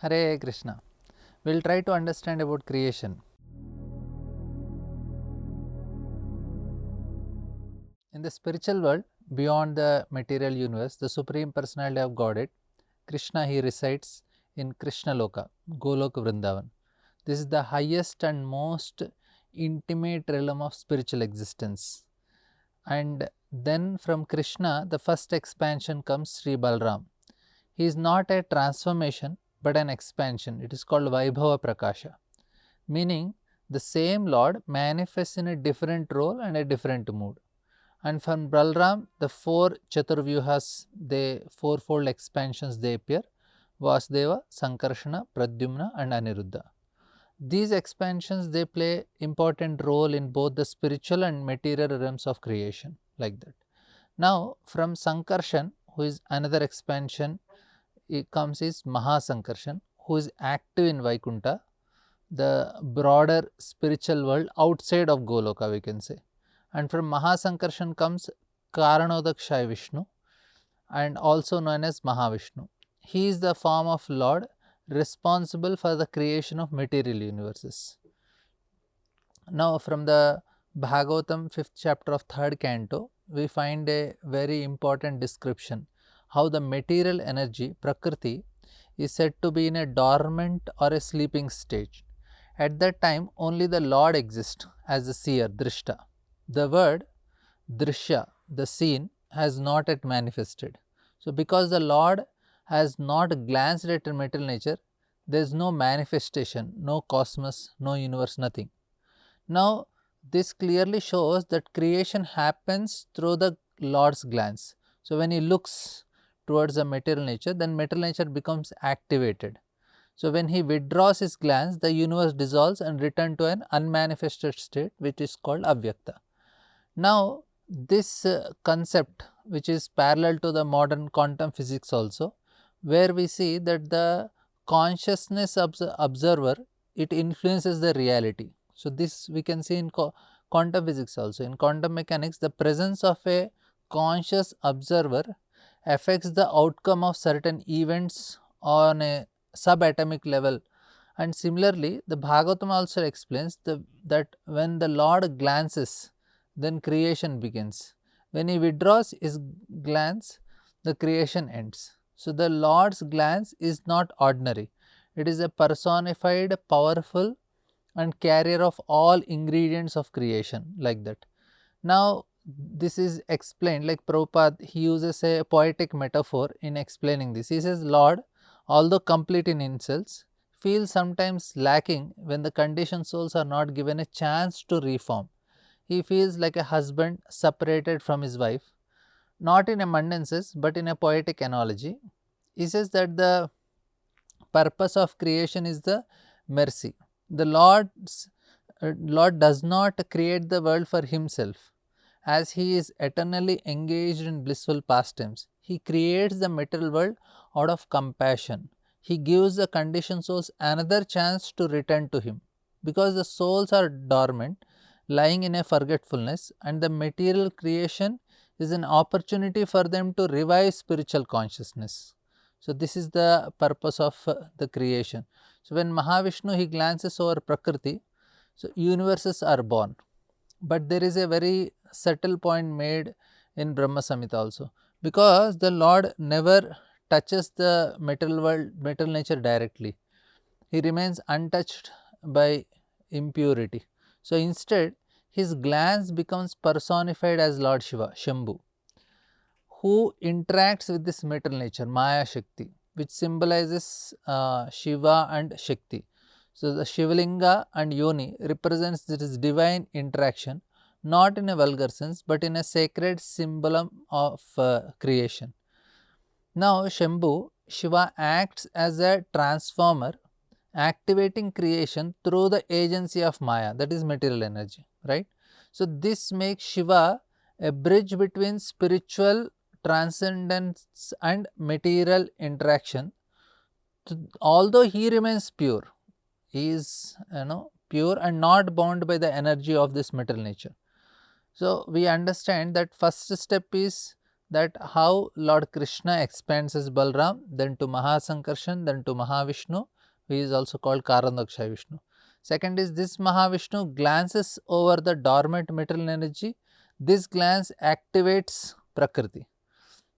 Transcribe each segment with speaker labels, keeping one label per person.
Speaker 1: Hare Krishna. We will try to understand about creation. In the spiritual world, beyond the material universe, the Supreme Personality of Godhead, Krishna, he resides in Krishna Loka, Goloka Vrindavan. This is the highest and most intimate realm of spiritual existence. And then from Krishna, the first expansion comes Sri Balram. He is not a transformation but an expansion. It is called Vaibhava Prakasha, meaning the same Lord manifests in a different role and a different mood. And from Balram, the four Chaturvyuhas, the fourfold expansions they appear: Vasudeva, Sankarshana, Pradyumna and Aniruddha. These expansions, they play important role in both the spiritual and material realms of creation, like that. Now from Sankarshan, who is another expansion, it comes is Mahasankarshan, who is active in Vaikunta, the broader spiritual world outside of Goloka, we can say. And from Mahasankarshan comes Karanodakshaya Vishnu, and also known as Mahavishnu. He is the form of Lord responsible for the creation of material universes. Now from the Bhagavatam 5th chapter of 3rd canto, we find a very important description how the material energy, Prakriti, is said to be in a dormant or a sleeping stage. At that time, only the Lord exists as the seer, Drishta. The word Drishya, the seen, has not yet manifested. So because the Lord has not glanced at material nature, there is no manifestation, no cosmos, no universe, nothing. Now this clearly shows that creation happens through the Lord's glance. So when he looks towards the material nature, then material nature becomes activated. So when he withdraws his glance, the universe dissolves and returns to an unmanifested state, which is called Avyakta. Now this concept, which is parallel to the modern quantum physics also, where we see that the consciousness of the observer, it influences the reality. So this we can see in quantum physics also. In quantum mechanics, the presence of a conscious observer affects the outcome of certain events on a subatomic level. And similarly, the Bhagavatam also explains that when the Lord glances, then creation begins. When he withdraws his glance, the creation ends. So the Lord's glance is not ordinary. It is a personified, powerful and carrier of all ingredients of creation, like that. Now this is explained like Prabhupada, he uses a poetic metaphor in explaining this. He says, Lord, although complete in himself, feels sometimes lacking when the conditioned souls are not given a chance to reform. He feels like a husband separated from his wife, not in a mundane sense but in a poetic analogy. He says that the purpose of creation is the mercy. The Lord does not create the world for himself, as he is eternally engaged in blissful pastimes. He creates the material world out of compassion. He gives the conditioned souls another chance to return to him, because the souls are dormant, lying in a forgetfulness, and the material creation is an opportunity for them to revive spiritual consciousness. So this is the purpose of the creation. So when Mahavishnu, he glances over Prakriti, so universes are born. But there is a very subtle point made in Brahma Samhita also, because the Lord never touches the material world, material nature directly. He remains untouched by impurity. So instead, his glance becomes personified as Lord Shiva, Shambhu, who interacts with this material nature, Maya Shakti, which symbolizes Shiva and Shakti. So the Shivalinga and Yoni represents this divine interaction, not in a vulgar sense but in a sacred symbol of creation. Now Shambhu, Shiva acts as a transformer, activating creation through the agency of Maya, that is material energy, right. So this makes Shiva a bridge between spiritual transcendence and material interaction. Although he remains pure, he is pure and not bound by the energy of this material nature. So we understand that first step is that how Lord Krishna expands as Balram, then to Mahasankarshan, then to Mahavishnu, who is also called Karandaksha Vishnu. Second is this Mahavishnu glances over the dormant material energy. This glance activates Prakriti.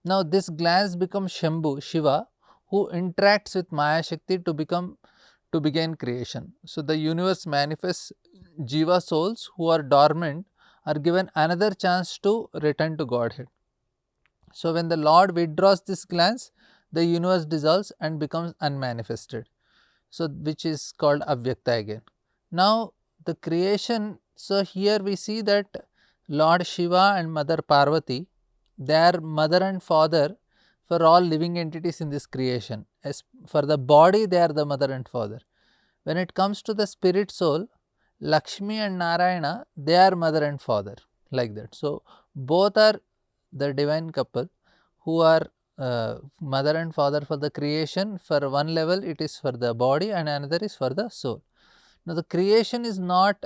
Speaker 1: Now this glance becomes Shambhu, Shiva, who interacts with Maya Shakti to begin creation. So the universe manifests. Jiva souls who are dormant are given another chance to return to Godhead. So when the Lord withdraws this glance, the universe dissolves and becomes unmanifested. So which is called Avyakta again. Now the creation, so here we see that Lord Shiva and Mother Parvati, they are mother and father for all living entities in this creation. As for the body, they are the mother and father. When it comes to the spirit soul, Lakshmi and Narayana, they are mother and father, like that. So both are the divine couple who are mother and father for the creation. For one level it is for the body and another is for the soul. Now the creation is not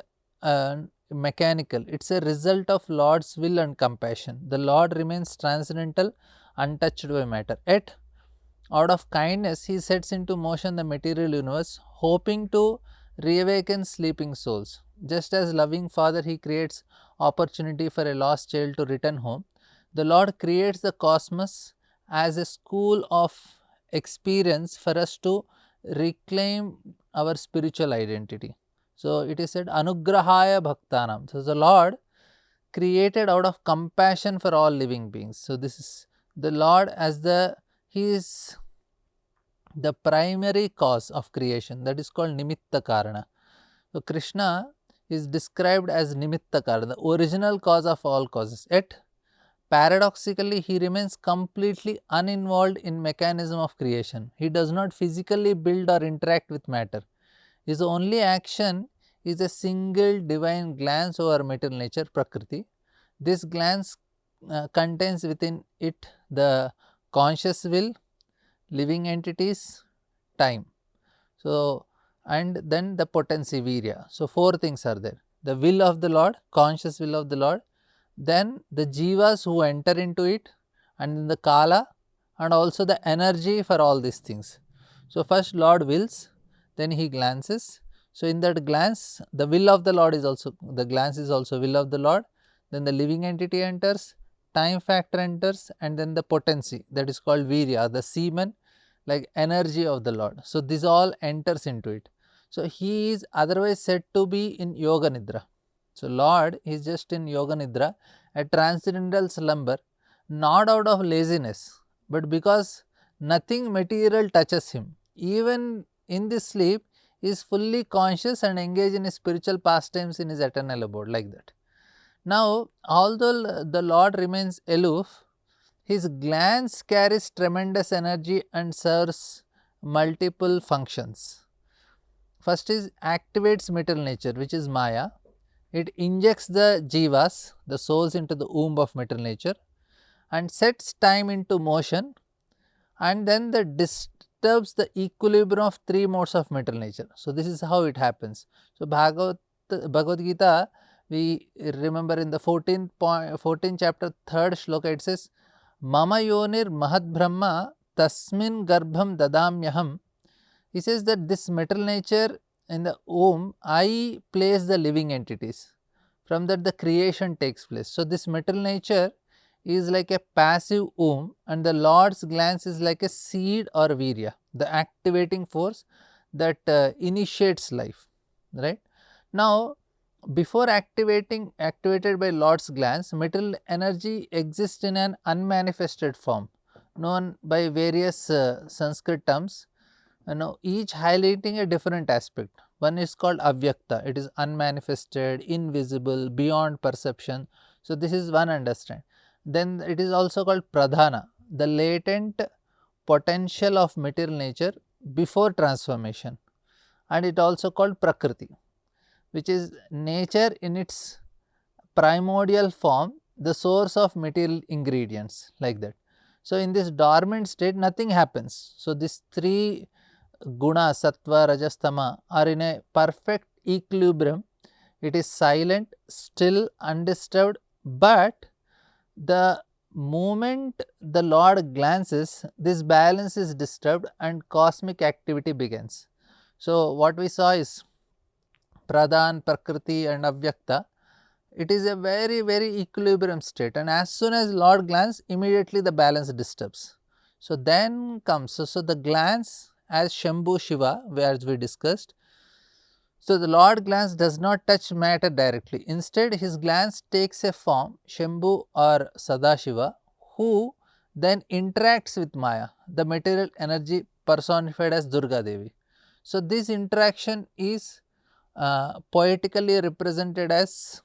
Speaker 1: mechanical, it is a result of Lord's will and compassion. The Lord remains transcendental, untouched by matter. Yet out of kindness he sets into motion the material universe, hoping to reawaken sleeping souls. Just as loving father, he creates opportunity for a lost child to return home. The Lord creates the cosmos as a school of experience for us to reclaim our spiritual identity. So it is said Anugrahaya Bhaktanam. So the Lord created out of compassion for all living beings. So this is the Lord as he is the primary cause of creation, that is called Nimitta Karana. So Krishna is described as Nimitta Karana, the original cause of all causes. Yet paradoxically he remains completely uninvolved in mechanism of creation. He does not physically build or interact with matter. His only action is a single divine glance over material nature, Prakriti. This glance contains within it the conscious will, living entities, time. So and then the potency, virya. So four things are there: the will of the Lord, conscious will of the Lord, then the jivas who enter into it, and then the kala, and also the energy for all these things. So first Lord wills, then he glances. So in that glance, the will of the Lord is also, the glance is also will of the Lord, then the living entity enters, time factor enters, and then the potency, that is called virya, the semen, like energy of the Lord. So this all enters into it. So he is otherwise said to be in yoga nidra. So Lord is just in yoga nidra, a transcendental slumber, not out of laziness, but because nothing material touches him. Even in this sleep, he is fully conscious and engaged in his spiritual pastimes in his eternal abode, like that. Now, although the Lord remains aloof, his glance carries tremendous energy and serves multiple functions. First is activates material nature, which is Maya. It injects the jivas, the souls, into the womb of material nature and sets time into motion, and then the disturbs the equilibrium of three modes of material nature. So this is how it happens. So Bhagavad Gita, we remember in the 14th chapter 3rd shloka, it says Mama yonir mahad brahma tasmin garbham dadamyaham. He says that this material nature in the womb, I place the living entities. From that the creation takes place. So this material nature is like a passive womb, and the Lord's glance is like a seed or virya, the activating force that initiates life, right. Now before activated by Lord's glance, material energy exists in an unmanifested form, known by various Sanskrit terms, each highlighting a different aspect. One is called Avyakta, it is unmanifested, invisible, beyond perception. So this is one understand. Then it is also called Pradhana, the latent potential of material nature before transformation, and it also called Prakriti, which is nature in its primordial form, the source of material ingredients, like that. So in this dormant state nothing happens. So these three guna, sattva, rajas, tama are in a perfect equilibrium. It is silent, still, undisturbed, but the moment the Lord glances, this balance is disturbed and cosmic activity begins. So, what we saw is Pradhan, Prakriti and Avyakta. It is a very equilibrium state, and as soon as Lord glance, immediately the balance disturbs. So, then comes, so the glance as Shambhu Shiva, as we discussed. So, the Lord glance does not touch matter directly. Instead, his glance takes a form, Shambhu or Sadashiva, who then interacts with Maya, the material energy personified as Durga Devi. So, this interaction is poetically represented as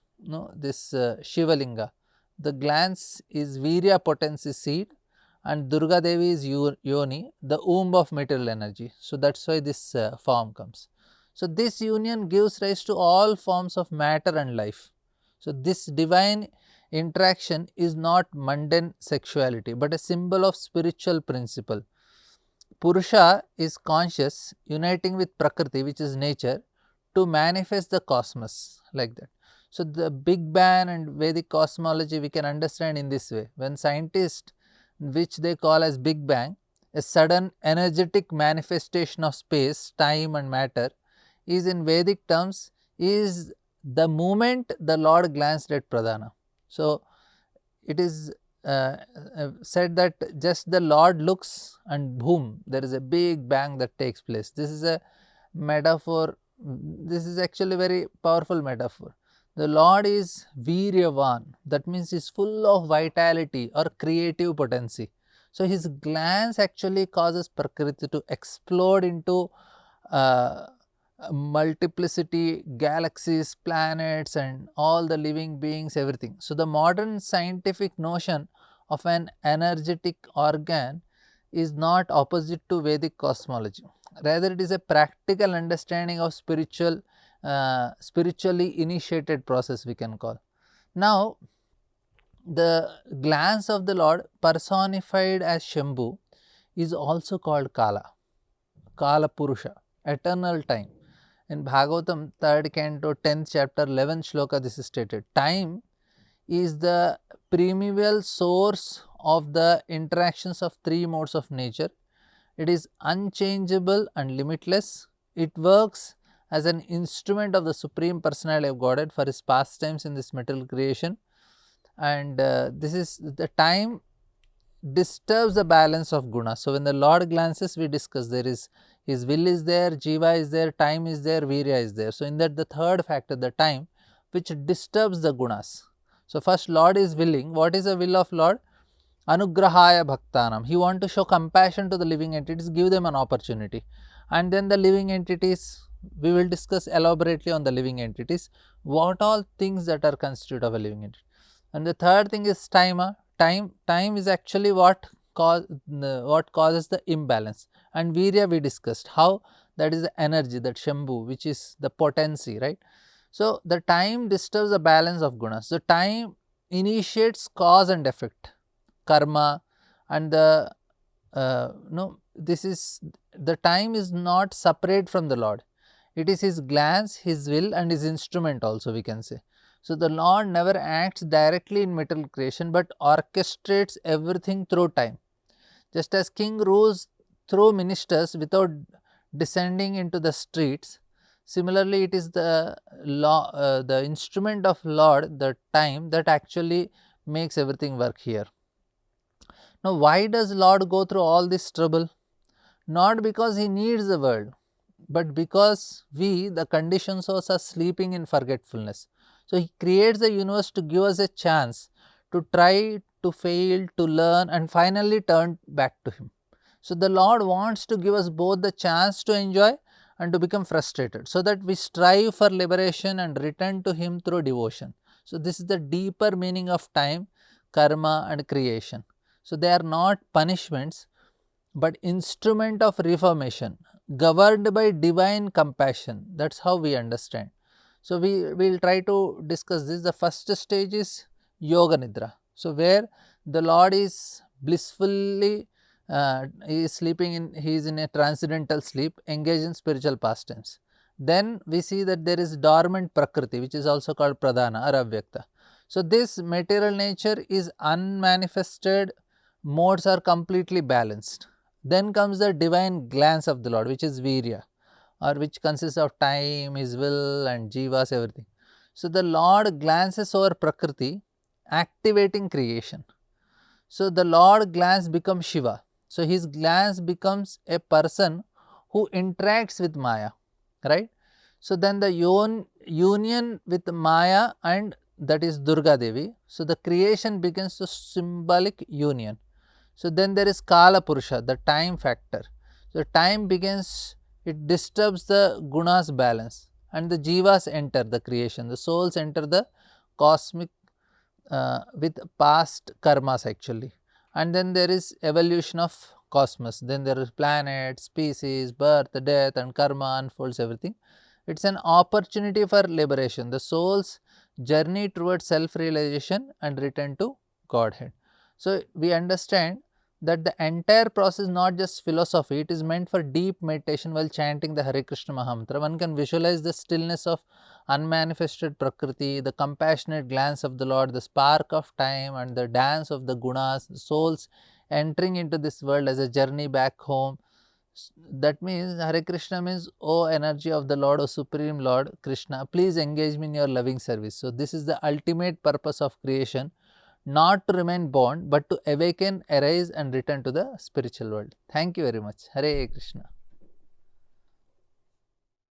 Speaker 1: this Shivalinga. The glance is Virya potency seed and Durga Devi is Yoni, the womb of material energy. So, that is why this form comes. So, this union gives rise to all forms of matter and life. So, this divine interaction is not mundane sexuality, but a symbol of spiritual principle. Purusha is conscious uniting with Prakriti, which is nature, to manifest the cosmos, like that. So, the Big Bang and Vedic cosmology we can understand in this way. When scientists, which they call as Big Bang, a sudden energetic manifestation of space, time and matter, is in Vedic terms is the moment the Lord glanced at Pradhana. So, it is said that just the Lord looks and boom, there is a big bang that takes place. This is a metaphor, this is actually very powerful metaphor. The Lord is Viryavan, that means he is full of vitality or creative potency. So, his glance actually causes Prakriti to explode into multiplicity, galaxies, planets and all the living beings, everything. So, the modern scientific notion of an energetic organ is not opposite to Vedic cosmology, rather it is a practical understanding of spiritually initiated process we can call. Now, the glance of the Lord personified as Shambhu is also called Kala, Kala Purusha, eternal time. In Bhagavatam 3rd canto 10th chapter 11th shloka, this is stated, time is the primeval source of the interactions of three modes of nature. It is unchangeable and limitless. It works as an instrument of the Supreme Personality of Godhead for his pastimes in this material creation, and this is the time disturbs the balance of guna. So, when the Lord glances, we discuss there is his will is there, jiva is there, time is there, virya is there. So, in that the third factor, the time, which disturbs the gunas. So, first Lord is willing. What is the will of Lord? Anugrahaya bhaktanam. He want to show compassion to the living entities, give them an opportunity. And then the living entities, we will discuss elaborately on the living entities, what all things that are constitute of a living entity. And the third thing is time. Time is actually what causes the imbalance, and virya we discussed how that is the energy, that Shambhu, which is the potency, right. So, the time disturbs the balance of gunas. So, time initiates cause and effect, karma, and the this is the time is not separate from the Lord. It is his glance, his will and his instrument also, we can say. So, the Lord never acts directly in material creation, but orchestrates everything through time. Just as king rules through ministers without descending into the streets, similarly it is the law, the instrument of Lord, the time, that actually makes everything work here. Now, why does Lord go through all this trouble? Not because he needs the world, but because we, the conditioned souls, are sleeping in forgetfulness. So, he creates the universe to give us a chance to try, to fail, to learn and finally turn back to him. So, the Lord wants to give us both the chance to enjoy and to become frustrated, so that we strive for liberation and return to him through devotion. So, this is the deeper meaning of time, karma and creation. So, they are not punishments, but instrument of reformation, governed by divine compassion. That is how we understand. So, we will try to discuss this. The first stage is Yoga Nidra. So, where the Lord is blissfully, he is sleeping he is in a transcendental sleep, engaged in spiritual pastimes. Then we see that there is dormant Prakriti, which is also called Pradhana or Avyakta. So, this material nature is unmanifested, modes are completely balanced. Then comes the divine glance of the Lord, which is Virya, or which consists of time, his will and jivas, everything. So, the Lord glances over Prakriti, activating creation. So, the Lord glance becomes Shiva. So, his glance becomes a person who interacts with Maya, right. So, then the union with Maya, and that is Durga Devi. So, the creation begins to symbolic union. So, then there is Kala Purusha, the time factor. So, time begins, it disturbs the gunas balance, and the jivas enter the creation, the souls enter the cosmic with past karmas actually. And then there is evolution of cosmos, then there is planets, species, birth, death and karma unfolds everything. It is an opportunity for liberation, the soul's journey towards self realization and return to Godhead. So, we understand that the entire process is not just philosophy, it is meant for deep meditation while chanting the Hare Krishna Mahamantra. One can visualize the stillness of unmanifested Prakriti, the compassionate glance of the Lord, the spark of time and the dance of the gunas, the souls entering into this world as a journey back home. That means Hare Krishna means, oh energy of the Lord, oh Supreme Lord Krishna, please engage me in your loving service. So, this is the ultimate purpose of creation, not to remain bound, but to awaken, arise and return to the spiritual world. Thank you very much. Hare Krishna.